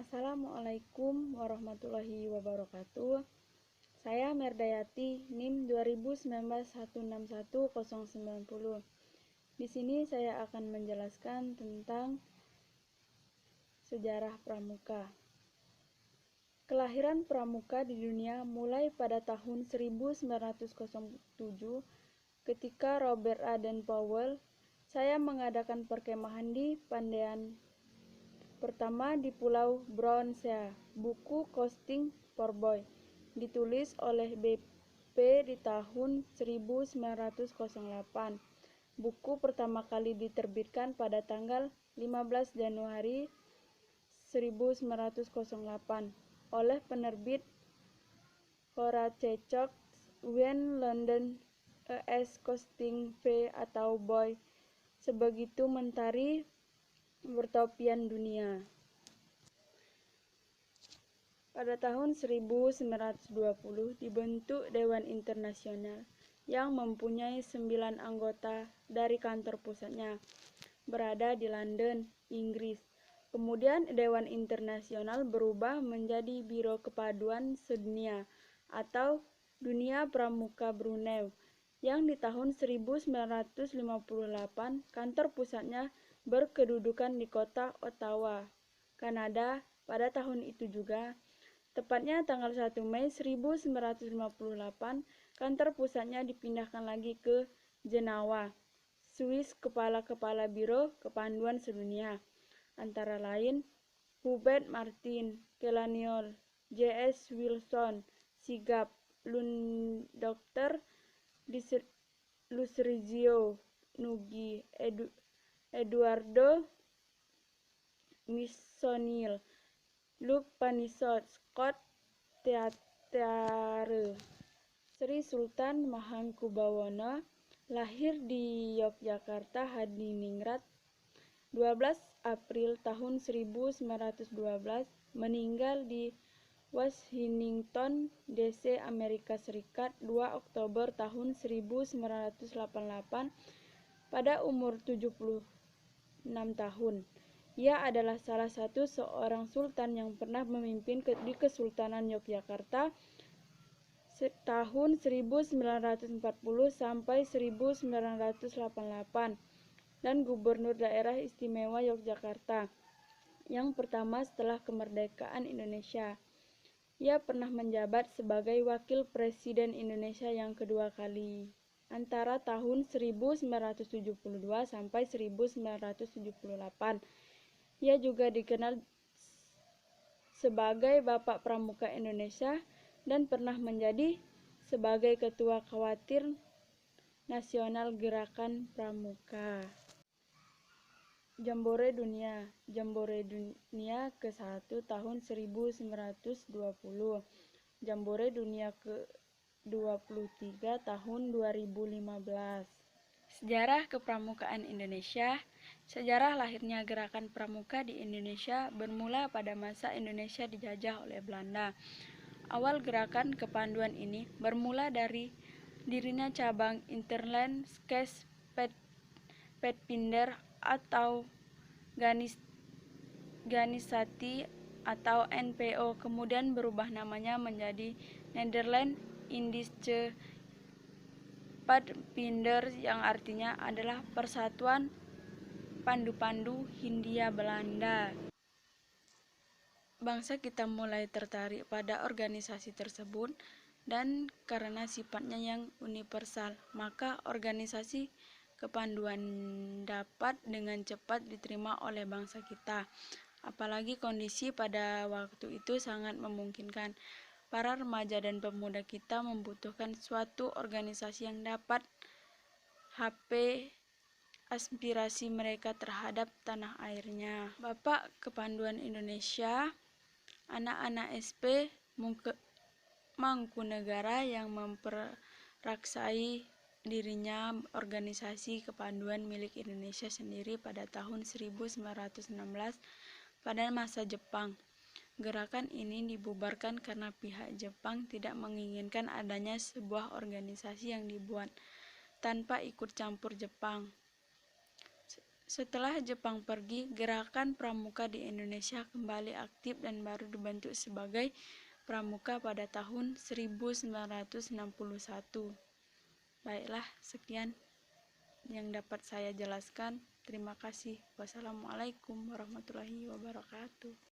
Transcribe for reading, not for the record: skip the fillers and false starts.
Assalamualaikum warahmatullahi wabarakatuh. Saya Merdayati, NIM 2019161090. Di sini saya akan menjelaskan tentang sejarah Pramuka. Kelahiran Pramuka di dunia mulai pada tahun 1907 ketika Robert Aden Powell saya mengadakan perkemahan di Pandean pertama di Pulau Brownsea. Buku Coasting for Boy ditulis oleh B.P. di tahun 1908. Buku pertama kali diterbitkan pada tanggal 15 Januari 1908 oleh penerbit Horace Cox When London as Coasting V atau Boy, sebegitu mentari pertopian dunia. Pada tahun 1920 dibentuk Dewan Internasional yang mempunyai 9 anggota dari kantor pusatnya berada di London, Inggris. Kemudian Dewan Internasional berubah menjadi Biro Kepaduan Sedunia atau Dunia Pramuka Brunei yang di tahun 1958 kantor pusatnya berkedudukan di kota Ottawa, Kanada. Pada tahun itu juga, tepatnya tanggal 1 Mei 1958, kantor pusatnya dipindahkan lagi ke Jenewa, Swiss. Kepala-kepala Biro Kepanduan Sedunia antara lain Hubert Martin, Kelaniol, J.S. Wilson, Sigap, Dr. Lucrezio Nugi, Eduardo Missonil, Luke Panisot, Scott Teatare. Sri Sultan Mahangkubawono lahir di Yogyakarta Hadiningrat 12 April tahun 1912, meninggal di Washington DC, Amerika Serikat 2 Oktober tahun 1988 pada umur 76 tahun. Ia adalah salah satu seorang sultan yang pernah memimpin di Kesultanan Yogyakarta tahun 1940 sampai 1988 dan Gubernur Daerah Istimewa Yogyakarta yang pertama setelah kemerdekaan Indonesia. Ia pernah menjabat sebagai Wakil Presiden Indonesia yang kedua kali antara tahun 1972 sampai 1978. Ia juga dikenal sebagai Bapak Pramuka Indonesia dan pernah menjadi sebagai Ketua Khawatir Nasional Gerakan Pramuka. Jambore Dunia ke-1 tahun 1920, Jambore Dunia ke-23 tahun 2015. Sejarah kepramukaan Indonesia. Sejarah lahirnya gerakan pramuka di Indonesia bermula pada masa Indonesia dijajah oleh Belanda. Awal gerakan kepanduan ini bermula dari dirinya cabang Interland Skes Petpinder atau Ganisati atau NPO, kemudian berubah namanya menjadi Nederland Indische Padpinder yang artinya adalah Persatuan Pandu-Pandu Hindia Belanda. Bangsa kita mulai tertarik pada organisasi tersebut dan karena sifatnya yang universal, maka organisasi kepanduan dapat dengan cepat diterima oleh bangsa kita. Apalagi kondisi pada waktu itu sangat memungkinkan. Para remaja dan pemuda kita membutuhkan suatu organisasi yang dapat HP aspirasi mereka terhadap tanah airnya. Bapak Kepanduan Indonesia, anak-anak SP Mangkunegara yang memperaksai dirinya organisasi kepanduan milik Indonesia sendiri pada tahun 1916 pada masa Jepang. Gerakan ini dibubarkan karena pihak Jepang tidak menginginkan adanya sebuah organisasi yang dibuat tanpa ikut campur Jepang. Setelah Jepang pergi, gerakan pramuka di Indonesia kembali aktif dan baru dibentuk sebagai pramuka pada tahun 1961. Baiklah, sekian yang dapat saya jelaskan. Terima kasih. Wassalamualaikum warahmatullahi wabarakatuh.